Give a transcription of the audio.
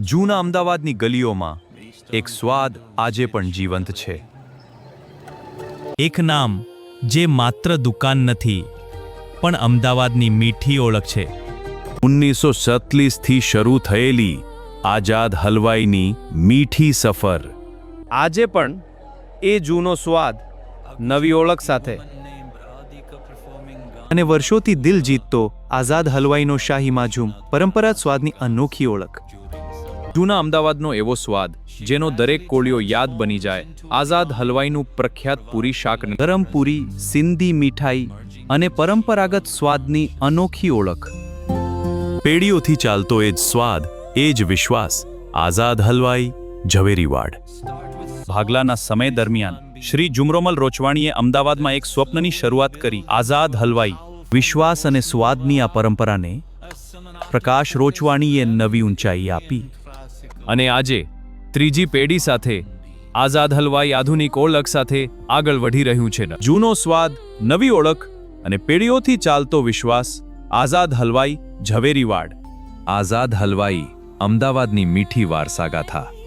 જૂના અમદાવાદની ગલીઓમાં એક સ્વાદ આજે પણ જીવંત છે. એક નામ જે માત્ર દુકાન નથી પણ અમદાવાદની મીઠી ઓળખ છે. 1947થી શરૂ થયેલી આઝાદ હલવાઈની મીઠી સફર. આજે પણ એ જૂનો સ્વાદ નવી ઓળખ સાથે અને વર્ષોથી દિલ જીતતો આઝાદ હલવાઈનો શાહી માજૂમ પરંપરાગત સ્વાદની અનોખી ઓળખ. જૂના અમદાવાદનો એવો સ્વાદ જેનો દરેક કોળિયો યાદ બની જાય. આઝાદ હલવાઈનું પ્રખ્યાત પૂરી શાક, ગરમ પૂરી, સિંધી મીઠાઈ અને પરંપરાગત સ્વાદની અનોખી ઓળખ. પેઢીઓથી ચાલતો એ જ સ્વાદ, એ જ વિશ્વાસ. આઝાદ હલવાઈ, ઝવેરીવાડ. ભાગલાના સમય દરમિયાન શ્રી ઝુમરોમલ રોચવાણીએ અમદાવાદમાં એક સ્વપ્નની શરૂઆત કરી, આઝાદ હલવાઈ. વિશ્વાસ અને સ્વાદની આ પરંપરાને પ્રકાશ રોચવાણીએ નવી ઊંચાઈ આપી. અને આજે ત્રીજી પેઢી સાથે આઝાદ હલવાઈ આધુનિક ઓળખ સાથે આગળ વધી રહ્યું છે. જૂનો સ્વાદ, નવી ઓળખ અને પેઢીઓથી ચાલતો વિશ્વાસ. આઝાદ હલવાઈ, ઝવેરીવાડ. આઝાદ હલવાઈ, અમદાવાદની મીઠી વારસાગાથા.